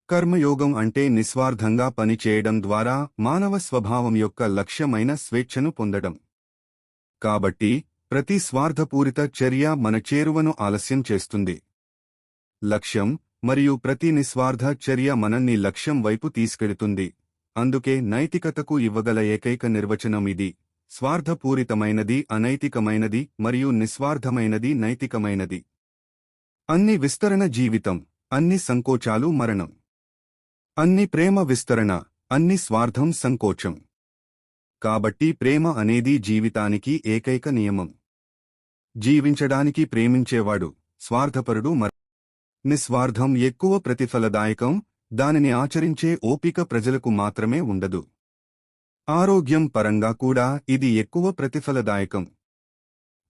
కర్మయోగం అంటే నిస్వార్థంగా పనిచేయడం ద్వారా మానవ స్వభావం యొక్క లక్ష్యమైన స్వేచ్ఛను పొందడం. కాబట్టి ప్రతి స్వార్థపూరిత చర్య మన చేరువను ఆలస్యం చేస్తుంది. లక్ష్యం మరియు ప్రతి నిస్వార్థ చర్య మనల్ని లక్ష్యం వైపు తీసుకెడుతుంది. అందుకే నైతికతకు ఇవ్వగల ఏకైక నిర్వచనం ఇది: స్వార్థపూరితమైనది అనైతికమైనది మరియు నిస్వార్థమైనది నైతికమైనది. అన్ని విస్తరణ జీవితం, అన్ని సంకోచాలు మరణం. అన్ని ప్రేమ విస్తరణ, అన్ని స్వార్థం సంకోచం. కాబట్టి ప్రేమ అనేది జీవితానికి ఏకైక నియమం. జీవించడానికి ప్రేమించేవాడు స్వార్థపరుడు. నిస్వార్థం ఎక్కువ ప్రతిఫలదాయకం. దానిని ఆచరించే ఓపిక ప్రజలకు మాత్రమే ఉండదు. ఆరోగ్యం పరంగా కూడా ఇది ఎక్కువ ప్రతిఫలదాయకం.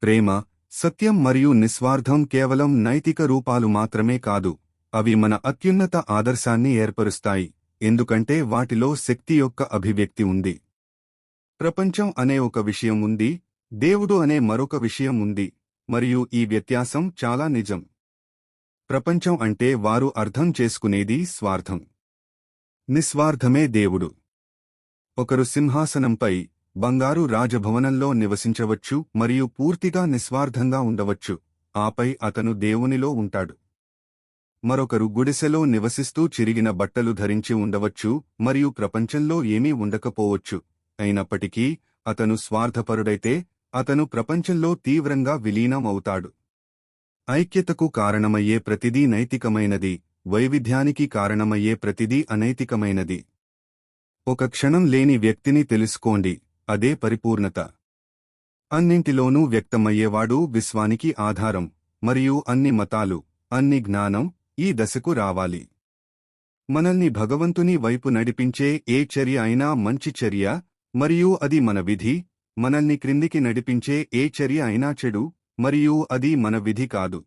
ప్రేమ, సత్యం మరియు నిస్వార్థం కేవలం నైతిక రూపాలు మాత్రమే కాదు, అవి మన అత్యున్నత ఆదర్శాన్ని ఏర్పరుస్తాయి, ఎందుకంటే వాటిలో శక్తి యొక్క అభివ్యక్తి ఉంది. ప్రపంచం అనే ఒక విషయం ఉంది, దేవుడు అనే మరొక విషయం ఉంది, మరియు ఈ వ్యత్యాసం చాలా నిజం. ప్రపంచం అంటే వారు అర్థం చేసుకునేది స్వార్థం. నిస్వార్థమే దేవుడు. ఒకరు సింహాసనంపై, బంగారు రాజభవనంలో నివసించవచ్చు మరియు పూర్తిగా నిస్వార్థంగా ఉండవచ్చు, ఆపై అతను దేవునిలో ఉంటాడు. మరొకరు గుడిసెలో నివసిస్తూ చిరిగిన బట్టలు ధరించి ఉండవచ్చు మరియు ప్రపంచంలో ఏమీ ఉండకపోవచ్చు, అయినప్పటికీ అతను స్వార్థపరుడైతే అతను ప్రపంచంలో తీవ్రంగా విలీనం అవుతాడు. ఐక్యతకు కారణమయ్యే ప్రతిదీ నైతికమైనది, వైవిధ్యానికి కారణమయ్యే ప్రతిదీ అనైతికమైనది. ఒక క్షణం లేని వ్యక్తిని తెలుసుకోండి, అదే పరిపూర్ణత. అన్నింటిలోనూ వ్యక్తమయ్యేవాడు విశ్వానికి ఆధారం, మరియు అన్ని మతాలు, అన్ని జ్ఞానం ఈ దశకు రావాలి. మనల్ని భగవంతుని వైపు నడిపించే ఏ చర్య అయినా మంచి చర్య, మరియు అది మన విధి. మనల్ని క్రిందికి నడిపించే ఏ చర్య అయినా చెడు, మరియు అది మన విధి కాదు.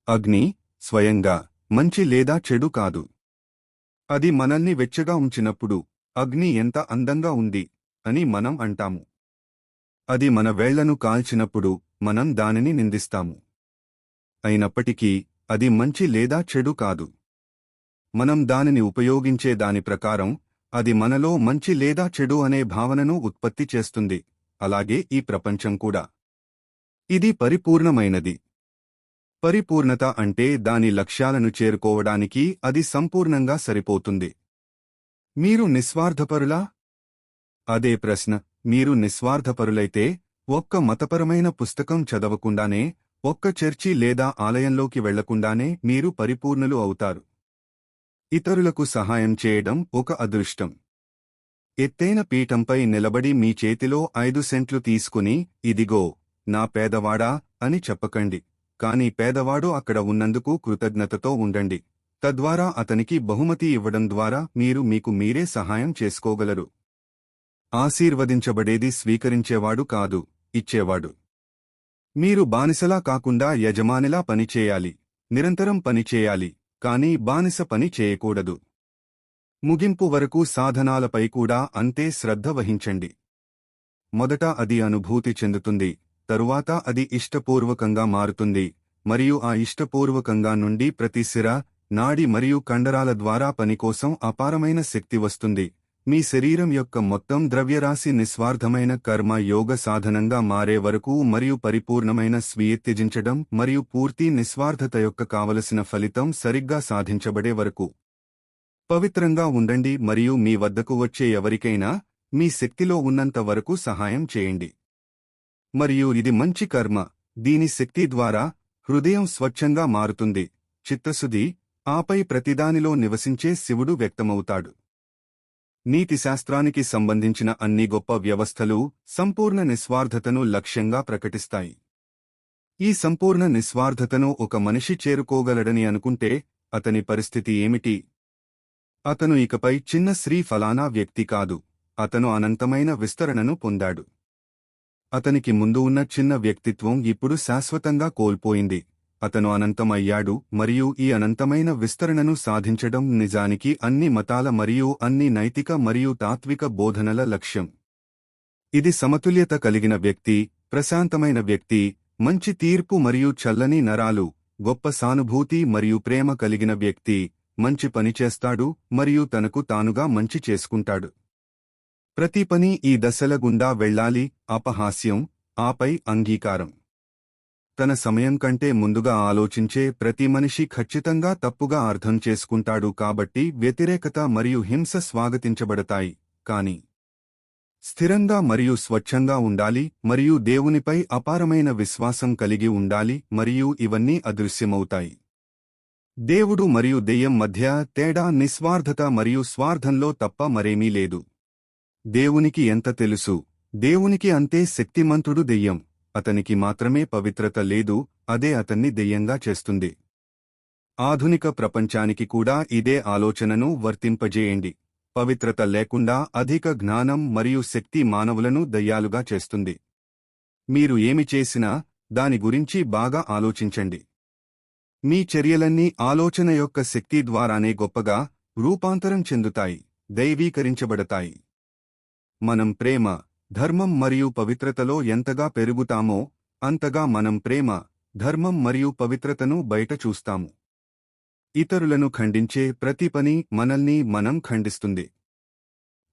అగ్ని స్వయంగా మంచి లేదా చెడు కాదు. అది మనల్ని వెచ్చగా ఉంచినప్పుడు, అగ్ని ఎంత అందంగా ఉంది అని మనం అంటాము. అది మన వేళ్లను కాల్చినప్పుడు మనం దానిని నిందిస్తాము. అయినప్పటికీ అది మంచి లేదా చెడు కాదు. మనం దానిని ఉపయోగించే దాని ప్రకారం అది మనలో మంచి లేదా చెడు అనే భావనను ఉత్పత్తి చేస్తుంది. అలాగే ఈ ప్రపంచం కూడా. ఇది పరిపూర్ణమైనది. పరిపూర్ణత అంటే దాని లక్ష్యాలను చేరుకోవడానికి అది సంపూర్ణంగా సరిపోతుంది. మీరు నిస్వార్థపరులా? అదే ప్రశ్న. మీరు నిస్వార్థపరులైతే ఒక్క మతపరమైన పుస్తకం చదవకుండానే, ఒక్క చర్చి లేదా ఆలయంలోకి వెళ్లకుండానే మీరు పరిపూర్ణులు అవుతారు. ఇతరులకు సహాయం చేయడం ఒక అదృష్టం. ఎత్తైన పీఠంపై నిలబడి మీ చేతిలో 5 సెంట్లు తీసుకుని, ఇదిగో నా పేదవాడా అని చెప్పకండి, కాని పేదవాడు అక్కడ ఉన్నందుకు కృతజ్ఞతతో ఉండండి. తద్వారా అతనికి బహుమతి ఇవ్వడం ద్వారా మీరు మీకు మీరే సహాయం చేసుకోగలరు. ఆశీర్వదించబడేది స్వీకరించేవాడు కాదు, ఇచ్చేవాడు. మీరు బానిసలా కాకుండా యజమానిలా పనిచేయాలి. నిరంతరం పనిచేయాలి, కానీ బానిస పని చేయకూడదు. ముగింపు వరకు సాధనాలపై కూడా అంతే శ్రద్ధ వహించండి. మొదట అది అనుభూతి చెందుతుంది, తరువాత అది ఇష్టపూర్వకంగా మారుతుంది, మరియు ఆ ఇష్టపూర్వకంగా నుండి ప్రతి సిర, నాడి మరియు కండరాల ద్వారా పనికోసం అపారమైన శక్తి వస్తుంది. మీ శరీరం యొక్క మొత్తం ద్రవ్యరాశి నిస్వార్థమైన కర్మ యోగ సాధనంగా మారే వరకు మరియు పరిపూర్ణమైన స్వీయ త్యజించడం మరియు పూర్తి నిస్వార్థత యొక్క కావలసిన ఫలితం సరిగ్గా సాధించబడే వరకు. పవిత్రంగా ఉండండి మరియు మీ వద్దకు వచ్చే ఎవరికైనా మీ శక్తిలో ఉన్నంత వరకు సహాయం చేయండి. మరియు ఇది మంచి కర్మ. దీని శక్తి ద్వారా హృదయం స్వచ్ఛంగా మారుతుంది, చిత్తశుద్ధి, ఆపై ప్రతిదానిలో నివసించే శివుడు వ్యక్తమవుతాడు. నీతిశాస్త్రానికి సంబంధించిన అన్ని గొప్ప వ్యవస్థలు సంపూర్ణ నిస్వార్థతను లక్ష్యంగా ప్రకటిస్తాయి. ఈ సంపూర్ణ నిస్వార్థతను ఒక మనిషి చేరుకోగలడని అనుకుంటే అతని పరిస్థితి ఏమిటి? అతను ఇకపై చిన్న శ్రీ ఫలానా వ్యక్తి కాదు, అతను అనంతమైన విస్తరణను పొందాడు. అతనికి ముందు ఉన్న చిన్న వ్యక్తిత్వం ఇప్పుడు శాశ్వతంగా కోల్పోయింది. అతను అనంతం అయ్యాడు మరియు ఈ అనంతమైన విస్తరణను సాధించడం నిజానికి అన్ని మతాల మరియు అన్ని నైతిక మరియు తాత్విక బోధనల లక్ష్యం. ఇది సమతుల్యత కలిగిన వ్యక్తి, ప్రశాంతమైన వ్యక్తి, మంచి తీర్పు మరియు చల్లని నరాలు, గొప్ప సానుభూతి మరియు ప్రేమ కలిగిన వ్యక్తి, మంచి పని చేస్తాడు మరియు తనకు తానుగా మంచి చేసుకుంటాడు. ప్రతి పని ఈ దశల గుండా వెళ్ళాలి: అపహాస్యం, ఆపై అంగీకారం. తన సమయం కంటే ముందుగా ఆలోచించే ప్రతి మనిషి ఖచ్చితంగా తప్పుగా అర్థం చేసుకుంటాడు, కాబట్టి వ్యతిరేకత మరియు హింస స్వాగతించబడతాయి. కాని స్థిరంగా మరియు స్వచ్ఛంగా ఉండాలి మరియు దేవునిపై అపారమైన విశ్వాసం కలిగి ఉండాలి, మరియు ఇవన్నీ అదృశ్యమవుతాయి. దేవుడు మరియు దెయ్యం మధ్య తేడా నిస్వార్థత మరియు స్వార్థంలో తప్ప మరేమీ లేదు. దేవునికి ఎంత తెలుసు? దేవునికి అంతే శక్తిమంతుడు దెయ్యం. అతనికి మాత్రమే పవిత్రత లేదు, అదే అతన్ని దెయ్యంగా చేస్తుంది. ఆధునిక ప్రపంచానికి కూడా ఇదే ఆలోచనను వర్తింపజేయండి. పవిత్రత లేకుండా అధిక జ్ఞానం మరియు శక్తి మానవులను దయ్యాలుగా చేస్తుంది. మీరు ఏమి చేసినా దాని గురించి బాగా ఆలోచించండి. మీ చర్యలన్నీ ఆలోచన యొక్క శక్తి ద్వారానే గొప్పగా రూపాంతరం చెందుతాయి, దైవీకరించబడతాయి. మనం ప్రేమ, ధర్మం మరియు పవిత్రతలో ఎంతగా పెరుగుతామో అంతగా మనం ప్రేమ, ధర్మం మరియు పవిత్రతను బయట చూస్తాము. ఇతరులను ఖండించే ప్రతి పని మనల్ని మనం ఖండిస్తుంది.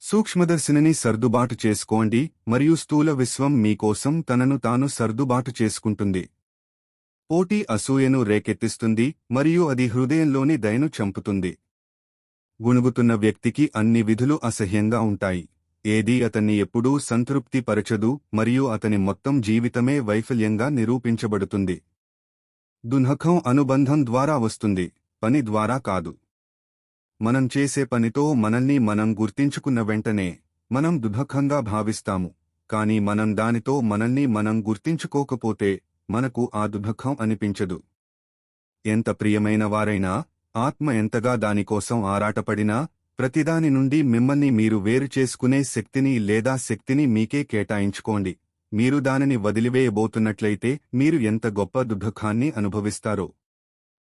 సూక్ష్మదర్శినిని సర్దుబాటు చేసుకోండి మరియు స్థూల విశ్వం మీకోసం తనను తాను సర్దుబాటు చేసుకుంటుంది. పోటీ అసూయను రేకెత్తిస్తుంది మరియు అది హృదయంలోని దయను చంపుతుంది. గుణుగుతున్న వ్యక్తికి అన్ని విధులు అసహ్యంగా ఉంటాయి. ఏదీ అతన్ని ఎప్పుడూ సంతృప్తి పరచదు మరియు అతని మొత్తం జీవితమే వైఫల్యంగా నిరూపించబడుతుంది. దుఃఖం అనుబంధం ద్వారా వస్తుంది, పని ద్వారా కాదు. మనం చేసే పనితో మనల్ని మనం గుర్తించుకున్న వెంటనే మనం దుఃఖంగా భావిస్తాము, కాని మనం దానితో మనల్ని మనం గుర్తించుకోకపోతే మనకు ఆ దుఃఖం అనిపించదు. ఎంత ప్రియమైన వారైనా, ఆత్మ ఎంతగా దానికోసం ఆరాటపడినా, ప్రతిదాని నుండి మిమ్మల్ని మీరు వేరు చేసుకునే శక్తిని లేదా శక్తిని మీకే కేటాయించుకోండి. మీరు దానిని వదిలివేయబోతున్నట్లయితే మీరు ఎంత గొప్ప దుఃఖాన్ని అనుభవిస్తారో.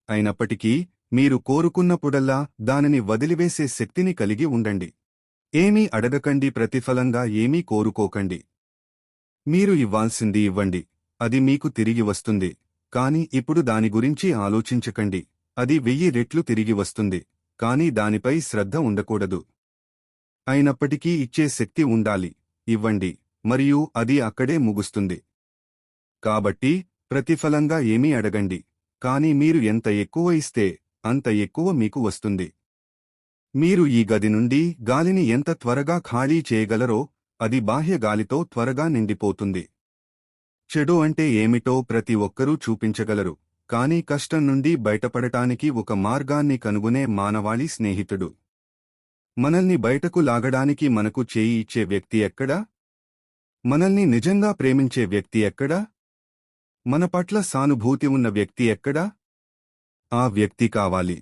అయినప్పటికీ మీరు కోరుకున్నప్పుడల్లా దానిని వదిలివేసే శక్తిని కలిగి ఉండండి. ఏమీ అడగకండి, ప్రతిఫలంగా ఏమీ కోరుకోకండి. మీరు ఇవ్వాల్సింది ఇవ్వండి, అది మీకు తిరిగి వస్తుంది. కాని ఇప్పుడు దాని గురించి ఆలోచించకండి, అది 1000 రెట్లు తిరిగి వస్తుంది. కాని దానిపై శ్రద్ధ ఉండకూడదు. అయినప్పటికీ ఇచ్చే శక్తి ఉండాలి. ఇవ్వండి మరియు అది అక్కడే ముగుస్తుంది. కాబట్టి ప్రతిఫలంగా ఏమీ అడగండి, కాని మీరు ఎంత ఎక్కువ ఇస్తే అంత ఎక్కువ మీకు వస్తుంది. మీరు ఈ గది నుండి గాలిని ఎంత త్వరగా ఖాళీ చేయగలరో అది బాహ్య గాలితో త్వరగా నిండిపోతుంది. చెడు అంటే ఏమిటో ప్రతి ఒక్కరూ చూపించగలరు, కాని కష్టం నుండి బయటపడటానికి ఒక మార్గాన్ని కనుగొనే మానవాళి స్నేహితుడు. మనల్ని బయటకు లాగడానికి మనకు చేయి ఇచ్చే వ్యక్తి ఎక్కడా? మనల్ని నిజంగా ప్రేమించే వ్యక్తి ఎక్కడా? మన పట్ల సానుభూతి ఉన్న వ్యక్తి ఎక్కడా? ఆ వ్యక్తి కావాలి.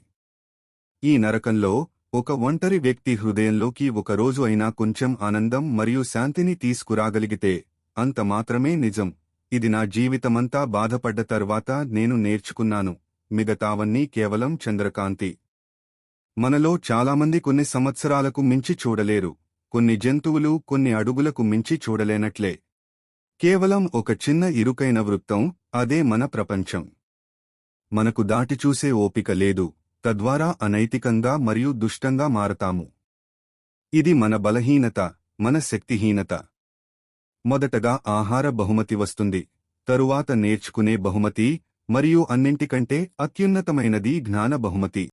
ఈ నరకంలో ఒక ఒంటరి వ్యక్తి హృదయంలోకి ఒక రోజు అయినా కొంచెం ఆనందం మరియు శాంతిని తీసుకురాగలిగితే అంత మాత్రమే నిజం. ఇది నా జీవితమంతా బాధపడ్డ తర్వాత నేను నేర్చుకున్నాను, మిగతావన్నీ కేవలం చంద్రకాంతి. మనలో చాలామంది కొన్ని సంవత్సరాలకు మించి చూడలేరు, కొన్ని జంతువులు కొన్ని అడుగులకు మించి చూడలేనట్లే. కేవలం ఒక చిన్న ఇరుకైన వృత్తం, అదే మన ప్రపంచం. మనకు దాటి చూసే ఓపిక లేదు, తద్వారా అనైతికంగా మరియు దుష్టంగా మారతాము. ఇది మన బలహీనత, మన శక్తిహీనత. మొదటగా ఆహార బహుమతి వస్తుంది, తరువాత నేర్చుకునే బహుమతి, మరియు అన్నింటికంటే అత్యున్నతమైనది జ్ఞాన బహుమతి.